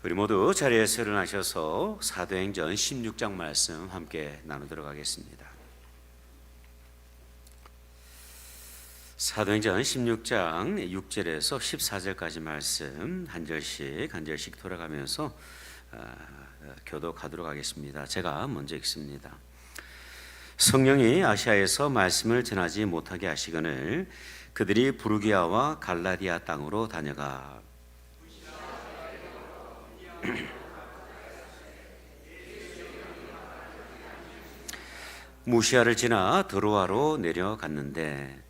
우리 모두 자리에서 일어나셔서 사도행전 16장 말씀 함께 나누도록 하겠습니다. 사도행전 16장 6절에서 14절까지 말씀 한 절씩 돌아가면서 교독하도록 하겠습니다. 제가 먼저 읽습니다. 성령이 아시아에서 말씀을 전하지 못하게 하시거늘 그들이 부르기아와 갈라디아 땅으로 다녀가 무시아를 지나 드로아로 내려갔는데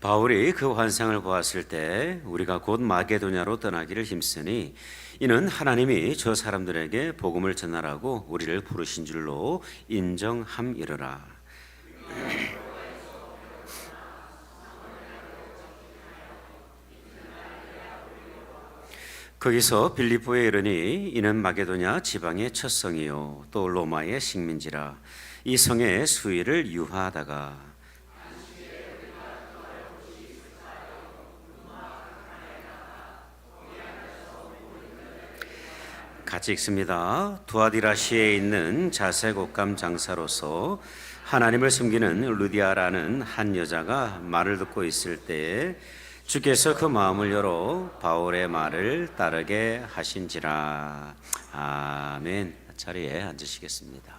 바울이 그 환상을 보았을 때 우리가 곧 마게도냐로 떠나기를 힘쓰니 이는 하나님이 저 사람들에게 복음을 전하라고 우리를 부르신 줄로 인정함이러라. 거기서 빌립보에 이르니 이는 마게도냐 지방의 첫 성이요 또 로마의 식민지라. 이 성의 수위를 유하하다가 같이 읽습니다. 두아디라시에 있는 자색 옷감 장사로서 하나님을 섬기는 루디아라는 한 여자가 말을 듣고 있을 때에 주께서 그 마음을 열어 바울의 말을 따르게 하신지라. 아멘. 자리에 앉으시겠습니다.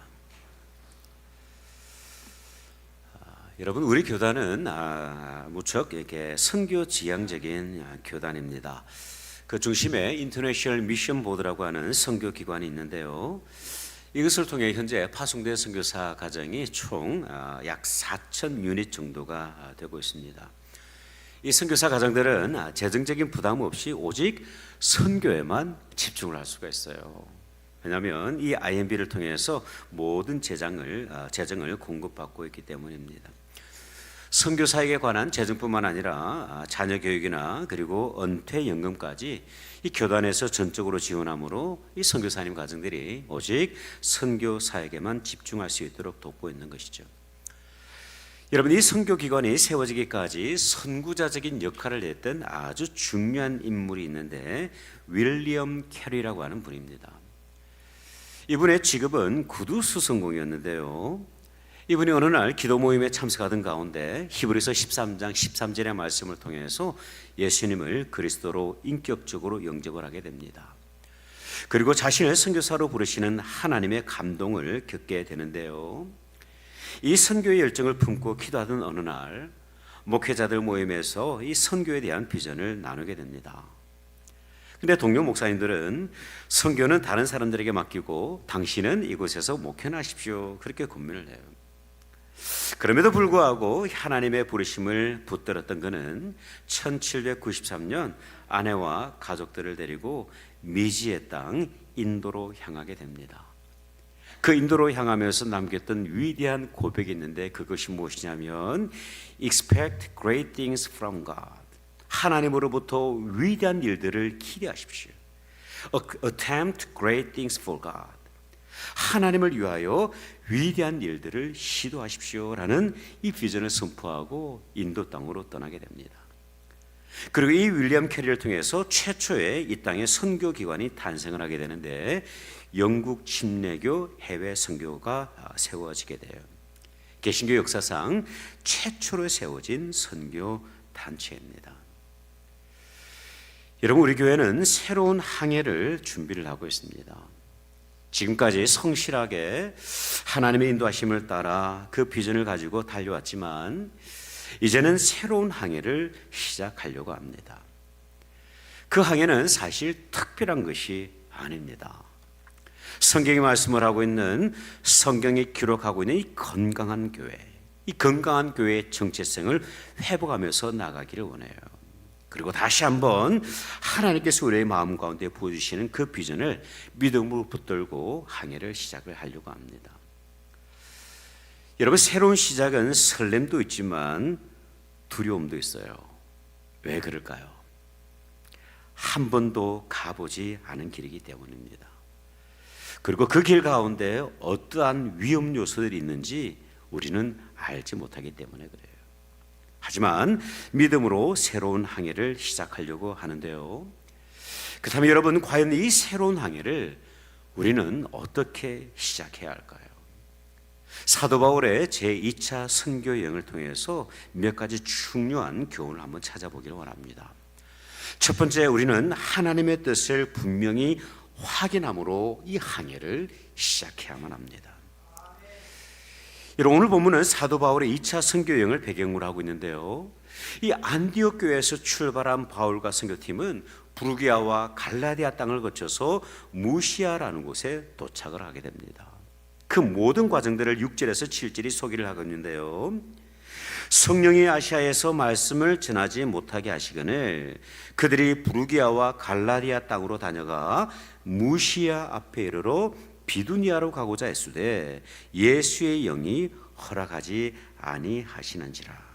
여러분, 우리 교단은 무척 이렇게 선교 지향적인 교단입니다. 그 중심에 인터내셔널 미션 보드라고 하는 선교 기관이 있는데요. 이것을 통해 현재 파송된 선교사 가정이 총 약 4,000 유닛 정도가 되고 있습니다. 이 선교사 가정들은 재정적인 부담 없이 오직 선교에만 집중을 할 수가 있어요. 왜냐하면 이 IMB를 통해서 모든 재정을 공급받고 있기 때문입니다. 선교사에게 관한 재정뿐만 아니라 자녀 교육이나 그리고 은퇴연금까지 이 교단에서 전적으로 지원하므로 이 선교사님 가정들이 오직 선교사에게만 집중할 수 있도록 돕고 있는 것이죠. 여러분, 이 선교기관이 세워지기까지 선구자적인 역할을 했던 아주 중요한 인물이 있는데 윌리엄 캐리라고 하는 분입니다. 이분의 직업은 구두 수선공이었는데요. 이분이 어느 날 기도 모임에 참석하던 가운데 히브리서 13장 13절의 말씀을 통해서 예수님을 그리스도로 인격적으로 영접을 하게 됩니다. 그리고 자신을 선교사로 부르시는 하나님의 감동을 겪게 되는데요. 이 선교의 열정을 품고 기도하던 어느 날 목회자들 모임에서 이 선교에 대한 비전을 나누게 됩니다. 근데 동료 목사님들은 선교는 다른 사람들에게 맡기고 당신은 이곳에서 목회나 하십시오, 그렇게 권면을 해요. 그럼에도 불구하고 하나님의 부르심을 붙들었던 그는 1793년 아내와 가족들을 데리고 미지의 땅 인도로 향하게 됩니다. 그 인도로 향하면서 남겼던 위대한 고백이 있는데 그것이 무엇이냐면 Expect great things from God. 하나님으로부터 위대한 일들을 기대하십시오. Attempt great things for God. 하나님을 위하여 위대한 일들을 시도하십시오라는 이 비전을 선포하고 인도 땅으로 떠나게 됩니다. 그리고 이 윌리엄 캐리를 통해서 최초의 이 땅의 선교 기관이 탄생을 하게 되는데 영국 침례교 해외 선교가 세워지게 돼요. 개신교 역사상 최초로 세워진 선교 단체입니다. 여러분, 우리 교회는 새로운 항해를 준비를 하고 있습니다. 지금까지 성실하게 하나님의 인도하심을 따라 그 비전을 가지고 달려왔지만 이제는 새로운 항해를 시작하려고 합니다. 그 항해는 사실 특별한 것이 아닙니다. 성경이 말씀을 하고 있는, 성경이 기록하고 있는 이 건강한 교회, 이 건강한 교회의 정체성을 회복하면서 나가기를 원해요. 그리고 다시 한번 하나님께서 우리의 마음 가운데 부어주시는 그 비전을 믿음으로 붙들고 항해를 시작을 하려고 합니다. 여러분, 새로운 시작은 설렘도 있지만 두려움도 있어요. 왜 그럴까요? 한 번도 가보지 않은 길이기 때문입니다. 그리고 그 길 가운데 어떠한 위험 요소들이 있는지 우리는 알지 못하기 때문에 그래요. 하지만 믿음으로 새로운 항해를 시작하려고 하는데요. 그렇다면 여러분, 과연 이 새로운 항해를 우리는 어떻게 시작해야 할까요? 사도 바울의 제2차 선교 여행을 통해서 몇 가지 중요한 교훈을 한번 찾아보기를 원합니다. 첫 번째, 우리는 하나님의 뜻을 분명히 확인함으로 이 항해를 시작해야만 합니다. 오늘 본문은 사도 바울의 2차 선교 여행을 배경으로 하고 있는데요. 이 안디옥 교회에서 출발한 바울과 선교팀은 부르기아와 갈라디아 땅을 거쳐서 무시아라는 곳에 도착을 하게 됩니다. 그 모든 과정들을 6절에서 7절이 소개를 하고 있는데요. 성령이 아시아에서 말씀을 전하지 못하게 하시거늘 그들이 부르기아와 갈라디아 땅으로 다녀가 무시아 앞에 이르러 비두니아로 가고자 했으되 예수의 영이 허락하지 아니하시는지라.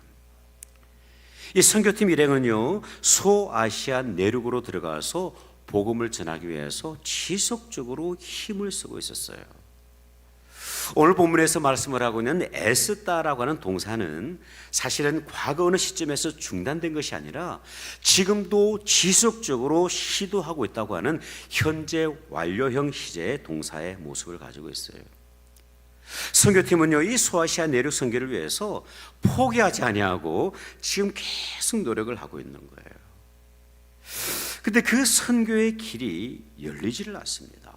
이 선교팀 일행은요, 소아시아 내륙으로 들어가서 복음을 전하기 위해서 지속적으로 힘을 쓰고 있었어요. 오늘 본문에서 말씀을 하고 있는 애쓰다라고 하는 동사는 사실은 과거 어느 시점에서 중단된 것이 아니라 지금도 지속적으로 시도하고 있다고 하는 현재 완료형 시제의 동사의 모습을 가지고 있어요. 선교팀은요, 이 소아시아 내륙 선교를 위해서 포기하지 아니하고 지금 계속 노력을 하고 있는 거예요. 근데 그 선교의 길이 열리지를 않습니다.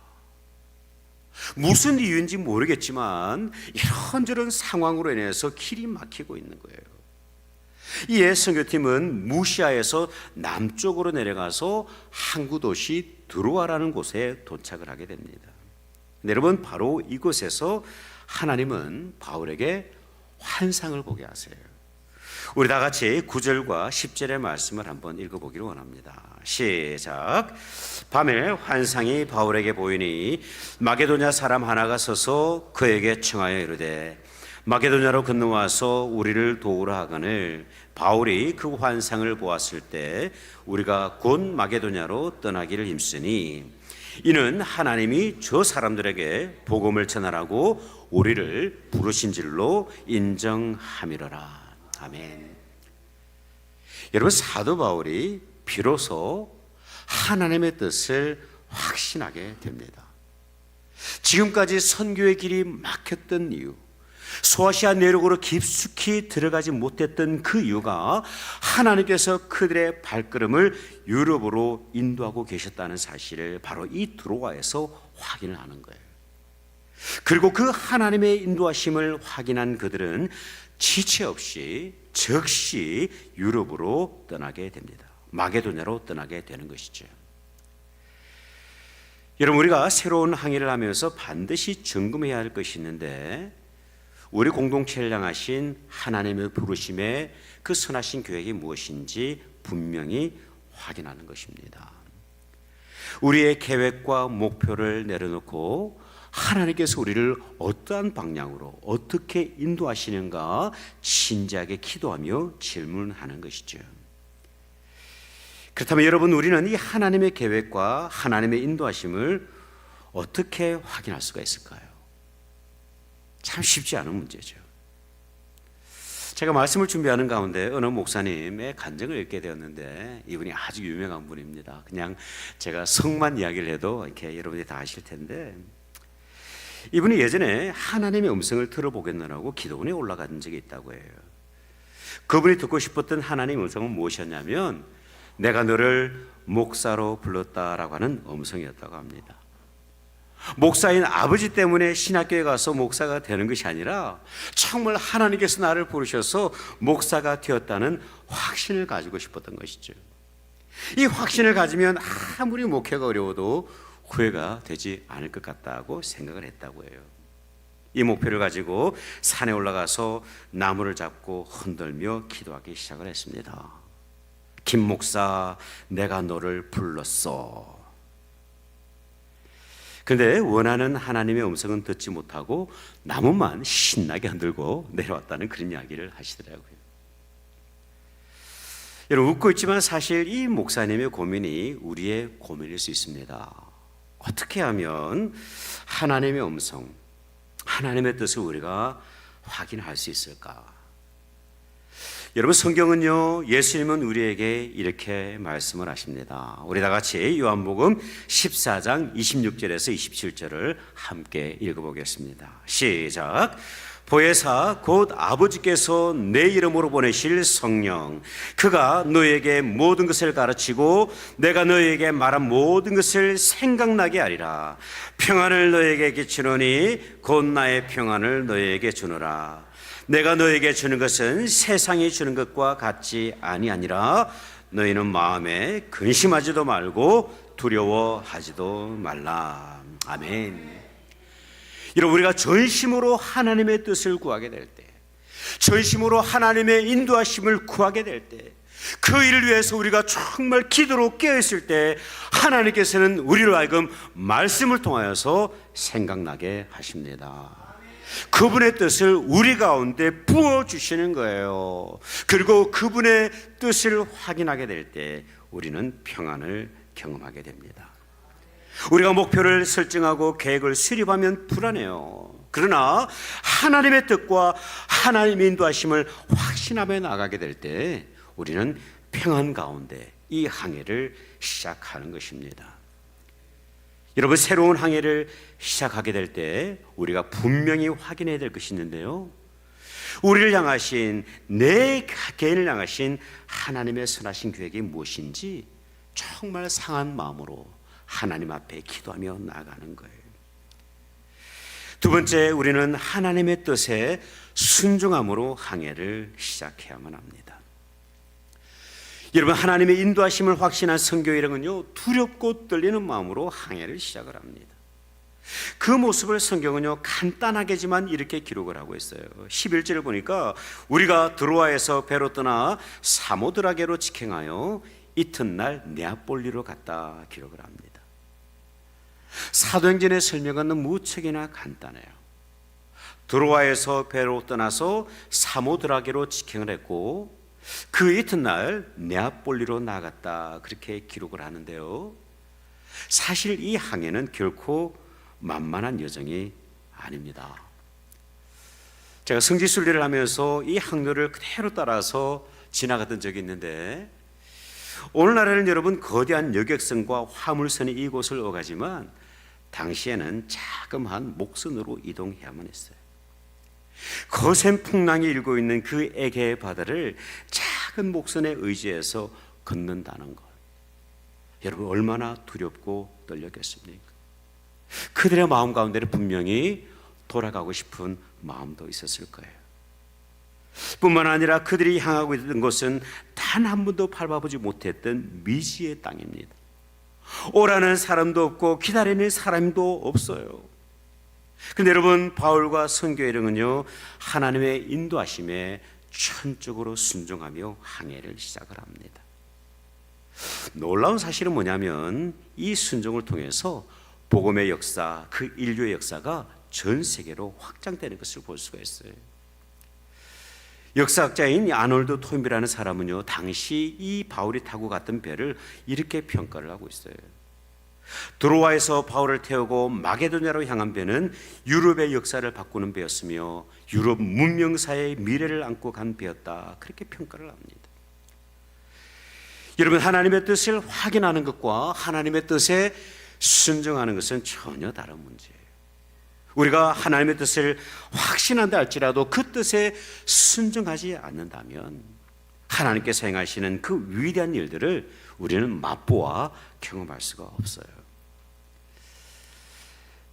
무슨 이유인지 모르겠지만 이런저런 상황으로 인해서 길이 막히고 있는 거예요. 이에 선교팀은 무시아에서 남쪽으로 내려가서 항구 도시 드로아라는 곳에 도착을 하게 됩니다. 여러분, 바로 이곳에서 하나님은 바울에게 환상을 보게 하세요. 우리 다 같이 9절과 10절의 말씀을 한번 읽어보기를 원합니다. 시작. 밤에 환상이 바울에게 보이니 마게도냐 사람 하나가 서서 그에게 청하여 이르되 마게도냐로 건너와서 우리를 도우라 하거늘 바울이 그 환상을 보았을 때 우리가 곧 마게도냐로 떠나기를 힘쓰니 이는 하나님이 저 사람들에게 복음을 전하라고 우리를 부르신 줄로 인정함이로라. 아멘. 여러분, 사도 바울이 비로소 하나님의 뜻을 확신하게 됩니다. 지금까지 선교의 길이 막혔던 이유, 소아시아 내륙으로 깊숙이 들어가지 못했던 그 이유가 하나님께서 그들의 발걸음을 유럽으로 인도하고 계셨다는 사실을 바로 이 드로아에서 확인을 하는 거예요. 그리고 그 하나님의 인도하심을 확인한 그들은 지체 없이 즉시 유럽으로 떠나게 됩니다. 마게도냐로 떠나게 되는 것이죠. 여러분, 우리가 새로운 항해를 하면서 반드시 점검해야 할 것이 있는데 우리 공동체를 향하신 하나님의 부르심의 그 선하신 계획이 무엇인지 분명히 확인하는 것입니다. 우리의 계획과 목표를 내려놓고 하나님께서 우리를 어떠한 방향으로 어떻게 인도하시는가 진지하게 기도하며 질문하는 것이죠. 그렇다면 여러분, 우리는 이 하나님의 계획과 하나님의 인도하심을 어떻게 확인할 수가 있을까요? 참 쉽지 않은 문제죠. 제가 말씀을 준비하는 가운데 어느 목사님의 간증을 읽게 되었는데 이분이 아주 유명한 분입니다. 그냥 제가 성만 이야기를 해도 이렇게 여러분이 다 아실 텐데, 이분이 예전에 하나님의 음성을 들어보겠느라고 기도원에 올라간 적이 있다고 해요. 그분이 듣고 싶었던 하나님의 음성은 무엇이었냐면 내가 너를 목사로 불렀다라고 하는 음성이었다고 합니다. 목사인 아버지 때문에 신학교에 가서 목사가 되는 것이 아니라 정말 하나님께서 나를 부르셔서 목사가 되었다는 확신을 가지고 싶었던 것이죠. 이 확신을 가지면 아무리 목회가 어려워도 후회가 되지 않을 것 같다고 생각을 했다고 해요. 이 목표를 가지고 산에 올라가서 나무를 잡고 흔들며 기도하기 시작을 했습니다. 김 목사, 내가 너를 불렀어. 그런데 원하는 하나님의 음성은 듣지 못하고 나무만 신나게 흔들고 내려왔다는 그런 이야기를 하시더라고요. 여러분, 웃고 있지만 사실 이 목사님의 고민이 우리의 고민일 수 있습니다. 어떻게 하면 하나님의 음성, 하나님의 뜻을 우리가 확인할 수 있을까? 여러분, 성경은요, 예수님은 우리에게 이렇게 말씀을 하십니다. 우리 다 같이 요한복음 14장 26절에서 27절을 함께 읽어보겠습니다. 시작. 보혜사 곧 아버지께서 내 이름으로 보내실 성령, 그가 너에게 모든 것을 가르치고 내가 너에게 말한 모든 것을 생각나게 하리라. 평안을 너에게 끼치노니 곧 나의 평안을 너에게 주노라. 내가 너에게 주는 것은 세상이 주는 것과 같지 아니하니라. 너희는 마음에 근심하지도 말고 두려워하지도 말라. 아멘. 여러분, 우리가 전심으로 하나님의 뜻을 구하게 될 때, 전심으로 하나님의 인도하심을 구하게 될 때, 그 일을 위해서 우리가 정말 기도로 깨어있을 때 하나님께서는 우리로 하여금 말씀을 통하여서 생각나게 하십니다. 그분의 뜻을 우리 가운데 부어주시는 거예요. 그리고 그분의 뜻을 확인하게 될 때 우리는 평안을 경험하게 됩니다. 우리가 목표를 설정하고 계획을 수립하면 불안해요. 그러나 하나님의 뜻과 하나님의 인도하심을 확신하며 나가게 될 때 우리는 평안 가운데 이 항해를 시작하는 것입니다. 여러분, 새로운 항해를 시작하게 될 때 우리가 분명히 확인해야 될 것이 있는데요, 우리를 향하신, 내 개인을 향하신 하나님의 선하신 계획이 무엇인지 정말 상한 마음으로 하나님 앞에 기도하며 나아가는 거예요. 두 번째, 우리는 하나님의 뜻에 순종함으로 항해를 시작해야만 합니다. 여러분, 하나님의 인도하심을 확신한 선교여행은요, 두렵고 떨리는 마음으로 항해를 시작을 합니다. 그 모습을 성경은요, 간단하게지만 이렇게 기록을 하고 있어요. 11절을 보니까 우리가 드로아에서 배로 떠나 사모드라게로 직행하여 이튿날 네아폴리로 갔다 기록을 합니다. 사도행전의 설명은 무척이나 간단해요. 드로아에서 배로 떠나서 사모드라게로 직행을 했고 그 이튿날 네아폴리로 나갔다, 그렇게 기록을 하는데요, 사실 이 항해는 결코 만만한 여정이 아닙니다. 제가 성지순례를 하면서 이 항로를 그대로 따라서 지나갔던 적이 있는데, 오늘날에는 여러분 거대한 여객선과 화물선이 이곳을 오가지만 당시에는 자그마한 목선으로 이동해야만 했어요. 거센 풍랑이 일고 있는 그 에게의 바다를 작은 목선에 의지해서 걷는다는 것, 여러분 얼마나 두렵고 떨렸겠습니까? 그들의 마음 가운데는 분명히 돌아가고 싶은 마음도 있었을 거예요. 뿐만 아니라 그들이 향하고 있던 곳은 단 한 번도 밟아보지 못했던 미지의 땅입니다. 오라는 사람도 없고 기다리는 사람도 없어요. 근데 여러분, 바울과 선교여행은요, 하나님의 인도하심에 전적으로 순종하며 항해를 시작을 합니다. 놀라운 사실은 뭐냐면 이 순종을 통해서 복음의 역사, 그 인류의 역사가 전 세계로 확장되는 것을 볼 수가 있어요. 역사학자인 아놀드 토인비라는 사람은요, 당시 이 바울이 타고 갔던 배를 이렇게 평가를 하고 있어요. 드로아에서 바울을 태우고 마게도냐로 향한 배는 유럽의 역사를 바꾸는 배였으며 유럽 문명사의 미래를 안고 간 배였다, 그렇게 평가를 합니다. 여러분, 하나님의 뜻을 확인하는 것과 하나님의 뜻에 순종하는 것은 전혀 다른 문제예요. 우리가 하나님의 뜻을 확신한다 할지라도 그 뜻에 순종하지 않는다면 하나님께서 행하시는 그 위대한 일들을 우리는 맛보아 경험할 수가 없어요.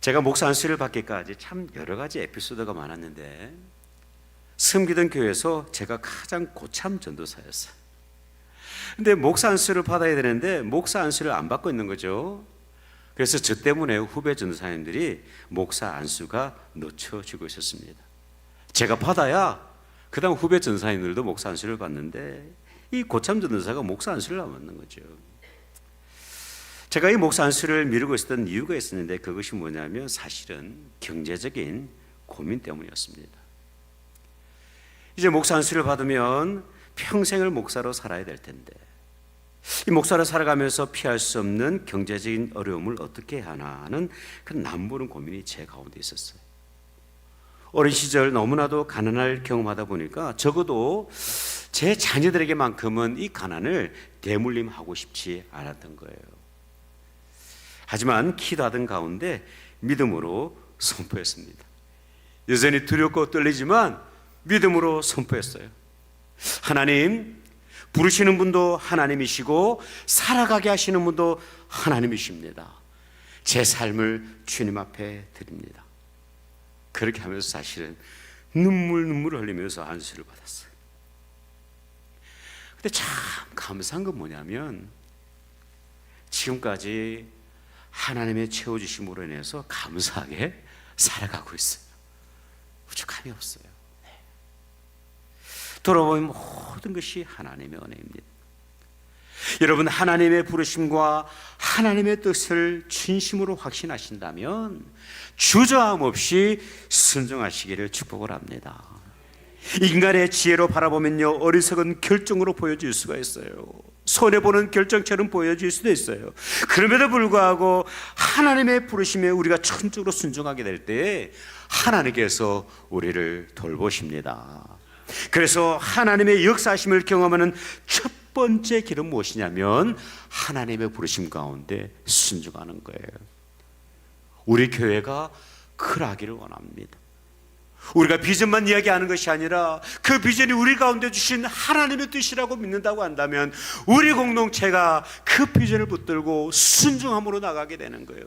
제가 목사 안수를 받기까지 참 여러 가지 에피소드가 많았는데, 섬기던 교회에서 제가 가장 고참 전도사였어요. 근데 목사 안수를 받아야 되는데 목사 안수를 안 받고 있는 거죠. 그래서 저 때문에 후배 전도사님들이 목사 안수가 놓쳐지고 있었습니다. 제가 받아야 그 다음 후배 전도사님들도 목사 안수를 받는데 이 고참 전도사가 목사 안수를 안 받는 거죠. 제가 이 목사 안수를 미루고 있었던 이유가 있었는데, 그것이 뭐냐면 사실은 경제적인 고민 때문이었습니다. 이제 목사 안수를 받으면 평생을 목사로 살아야 될 텐데, 이 목사를 살아가면서 피할 수 없는 경제적인 어려움을 어떻게 하나 하는 그 남부른 고민이 제 가운데 있었어요. 어린 시절 너무나도 가난을 경험하다 보니까 적어도 제 자녀들에게만큼은 이 가난을 대물림하고 싶지 않았던 거예요. 하지만 기도하던 가운데 믿음으로 선포했습니다. 여전히 두렵고 떨리지만 믿음으로 선포했어요. 하나님, 부르시는 분도 하나님이시고 살아가게 하시는 분도 하나님이십니다. 제 삶을 주님 앞에 드립니다. 그렇게 하면서 사실은 눈물 흘리면서 안수를 받았어요. 근데 참 감사한 건 뭐냐면 지금까지 하나님의 채워주심으로 인해서 감사하게 살아가고 있어요. 부족함이 없어요. 돌아보면 모든 것이 하나님의 은혜입니다. 여러분, 하나님의 부르심과 하나님의 뜻을 진심으로 확신하신다면 주저함 없이 순종하시기를 축복을 합니다. 인간의 지혜로 바라보면요, 어리석은 결정으로 보여질 수가 있어요. 손해보는 결정처럼 보여질 수도 있어요. 그럼에도 불구하고 하나님의 부르심에 우리가 천적으로 순종하게 될 때 하나님께서 우리를 돌보십니다. 그래서 하나님의 역사하심을 경험하는 첫 번째 길은 무엇이냐면 하나님의 부르심 가운데 순종하는 거예요. 우리 교회가 크라기를 원합니다. 우리가 비전만 이야기하는 것이 아니라 그 비전이 우리 가운데 주신 하나님의 뜻이라고 믿는다고 한다면 우리 공동체가 그 비전을 붙들고 순종함으로 나가게 되는 거예요.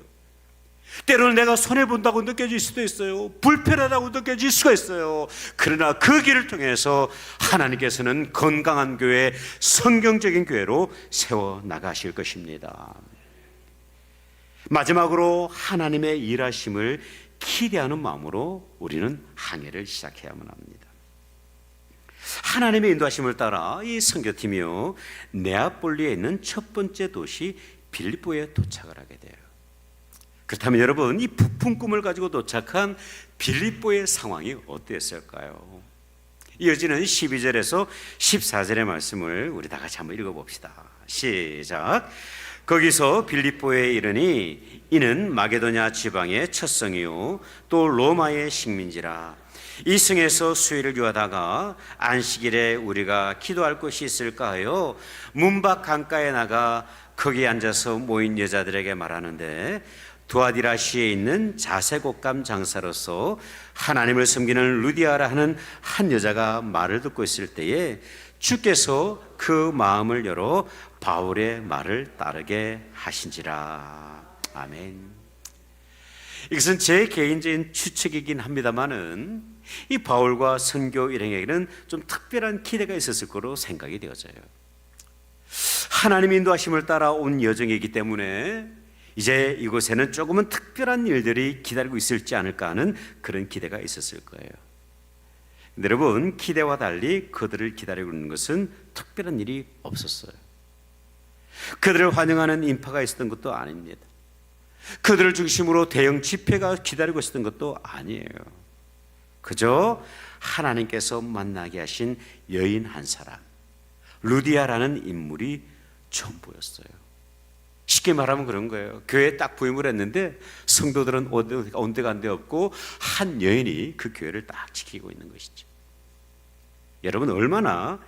때로는 내가 손해본다고 느껴질 수도 있어요. 불편하다고 느껴질 수가 있어요. 그러나 그 길을 통해서 하나님께서는 건강한 교회, 성경적인 교회로 세워나가실 것입니다. 마지막으로 하나님의 일하심을 기대하는 마음으로 우리는 항해를 시작해야만 합니다. 하나님의 인도하심을 따라 이 선교팀이요, 네아폴리에 있는 첫 번째 도시 빌립보에 도착을 하게 돼요. 그렇다면 여러분, 이 부푼 꿈을 가지고 도착한 빌립보의 상황이 어땠을까요? 이어지는 12절에서 14절의 말씀을 우리 다 같이 한번 읽어봅시다. 시작. 거기서 빌립보에 이르니 이는 마게도냐 지방의 첫 성이요 또 로마의 식민지라. 이 성에서 수일을 유하다가 안식일에 우리가 기도할 곳이 있을까 하여 문밖 강가에 나가 거기 앉아서 모인 여자들에게 말하는데, 두아디라시에 있는 자색옷감 장사로서 하나님을 섬기는 루디아라 하는 한 여자가 말을 듣고 있을 때에 주께서 그 마음을 열어 바울의 말을 따르게 하신지라. 아멘. 이것은 제 개인적인 추측이긴 합니다만은 이 바울과 선교 일행에게는 좀 특별한 기대가 있었을 거로 생각이 되어져요. 하나님의 인도하심을 따라 온 여정이기 때문에 이제 이곳에는 조금은 특별한 일들이 기다리고 있을지 않을까 하는 그런 기대가 있었을 거예요. 여러분, 기대와 달리 그들을 기다리고 있는 것은 특별한 일이 없었어요. 그들을 환영하는 인파가 있었던 것도 아닙니다. 그들을 중심으로 대형 집회가 기다리고 있었던 것도 아니에요. 그저 하나님께서 만나게 하신 여인 한 사람, 루디아라는 인물이 전부였어요. 쉽게 말하면 그런 거예요. 교회에 딱 부임을 했는데 성도들은 온데간데 없고 한 여인이 그 교회를 딱 지키고 있는 것이죠. 여러분, 얼마나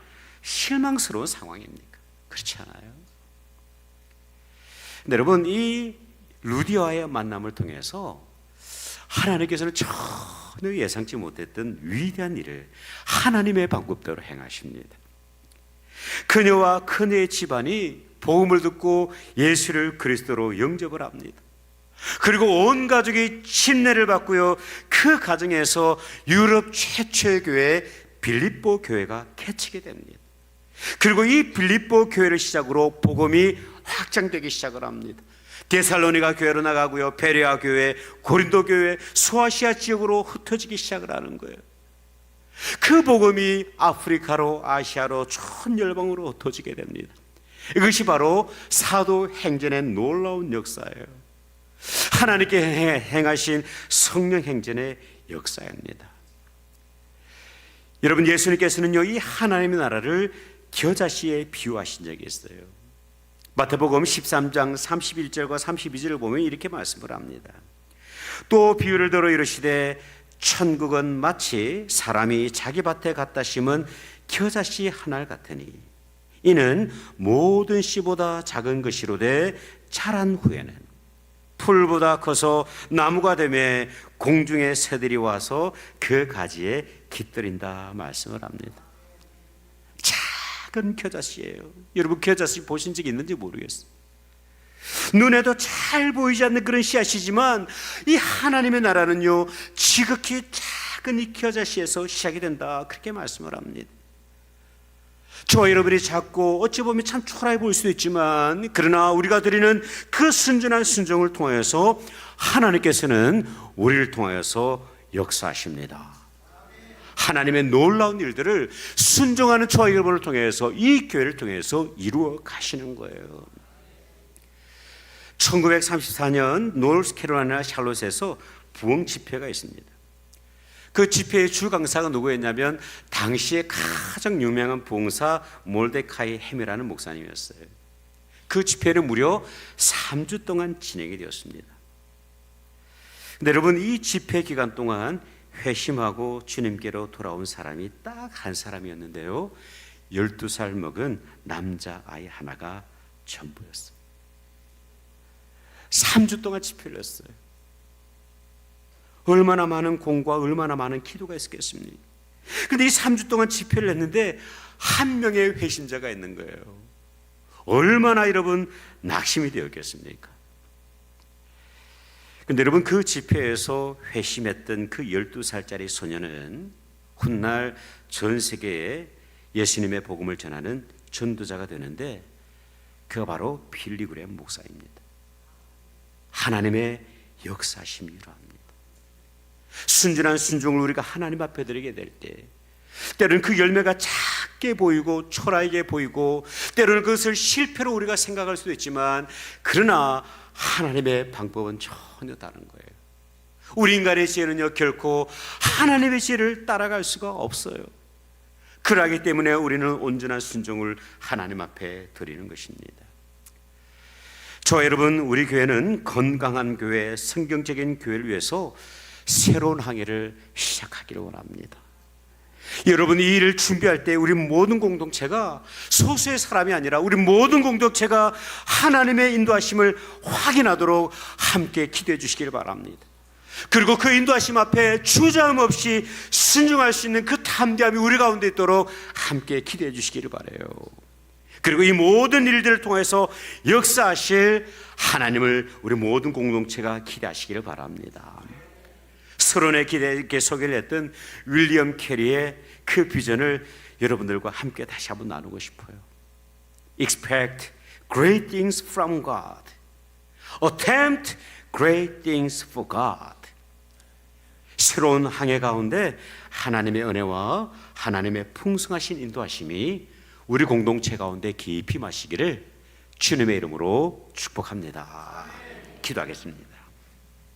실망스러운 상황입니까? 그렇지 않아요? 근데 여러분, 이 루디아와의 만남을 통해서 하나님께서는 전혀 예상치 못했던 위대한 일을 하나님의 방법대로 행하십니다. 그녀와 그녀의 집안이 복음을 듣고 예수를 그리스도로 영접을 합니다. 그리고 온 가족이 침례를 받고요, 그 가정에서 유럽 최초의 교회 빌립보 교회가 개치게 됩니다. 그리고 이 빌립보 교회를 시작으로 복음이 확장되기 시작을 합니다. 데살로니가 교회로 나가고요, 베레아 교회, 고린도 교회, 소아시아 지역으로 흩어지기 시작을 하는 거예요. 그 복음이 아프리카로, 아시아로, 전 열방으로 흩어지게 됩니다. 이것이 바로 사도행전의 놀라운 역사예요. 하나님께 행하신 성령 행전의 역사입니다. 여러분, 예수님께서는요, 이 하나님의 나라를 겨자씨에 비유하신 적이 있어요. 마태복음 13장 31절과 32절을 보면 이렇게 말씀을 합니다. 또 비유를 들어 이르시되 천국은 마치 사람이 자기 밭에 갖다 심은 겨자씨 하나 같으니 이는 모든 씨보다 작은 것이로되 자란 후에는 풀보다 커서 나무가 되며 공중의 새들이 와서 그 가지에 깃들인다 말씀을 합니다. 작은 겨자씨예요. 여러분 겨자씨 보신 적 있는지 모르겠어요. 눈에도 잘 보이지 않는 그런 씨앗이지만 이 하나님의 나라는요 지극히 작은 이 겨자씨에서 시작이 된다, 그렇게 말씀을 합니다. 저와 여러분이 작고 어찌 보면 참 초라해 보일 수도 있지만 그러나 우리가 드리는 그 순전한 순종을 통해서 하나님께서는 우리를 통하여서 역사하십니다. 하나님의 놀라운 일들을 순종하는 저와 여러분을 통해서 이 교회를 통해서 이루어 가시는 거예요. 1934년 노스캐롤라이나 샬롯에서 부흥 집회가 있습니다. 그 집회의 주 강사가 누구였냐면 당시에 가장 유명한 부흥사 몰데카이 헤미라는 목사님이었어요. 그 집회는 무려 3주 동안 진행이 되었습니다. 근데 여러분 이 집회 기간 동안 회심하고 주님께로 돌아온 사람이 딱 한 사람이었는데요 12살 먹은 남자아이 하나가 전부였어요. 3주 동안 집회를 했어요. 얼마나 많은 공과 얼마나 많은 기도가 있었겠습니까? 그런데 이 3주 동안 집회를 했는데 한 명의 회심자가 있는 거예요. 얼마나 여러분 낙심이 되었겠습니까? 그런데 여러분 그 집회에서 회심했던 그 12살짜리 소녀는 훗날 전 세계에 예수님의 복음을 전하는 전도자가 되는데 그가 바로 빌리그레임 목사입니다. 하나님의 역사심이라 합니다. 순전한 순종을 우리가 하나님 앞에 드리게 될 때 때로는 그 열매가 작게 보이고 초라하게 보이고 때로는 그것을 실패로 우리가 생각할 수도 있지만 그러나 하나님의 방법은 전혀 다른 거예요. 우리 인간의 지혜는요 결코 하나님의 지혜를 따라갈 수가 없어요. 그러기 때문에 우리는 온전한 순종을 하나님 앞에 드리는 것입니다. 저와 여러분 우리 교회는 건강한 교회, 성경적인 교회를 위해서 새로운 항해를 시작하기를 원합니다. 여러분 이 일을 준비할 때 우리 모든 공동체가 소수의 사람이 아니라 우리 모든 공동체가 하나님의 인도하심을 확인하도록 함께 기도해 주시기를 바랍니다. 그리고 그 인도하심 앞에 주저함 없이 순종할 수 있는 그 담대함이 우리 가운데 있도록 함께 기도해 주시기를 바라요. 그리고 이 모든 일들을 통해서 역사하실 하나님을 우리 모든 공동체가 기대하시기를 바랍니다. 서론의 기대에 소개를 했던 윌리엄 캐리의 그 비전을 여러분들과 함께 다시 한번 나누고 싶어요. Expect great things from God. Attempt great things for God. 새로운 항해 가운데 하나님의 은혜와 하나님의 풍성하신 인도하심이 우리 공동체 가운데 깊이 마시기를 주님의 이름으로 축복합니다. 기도하겠습니다.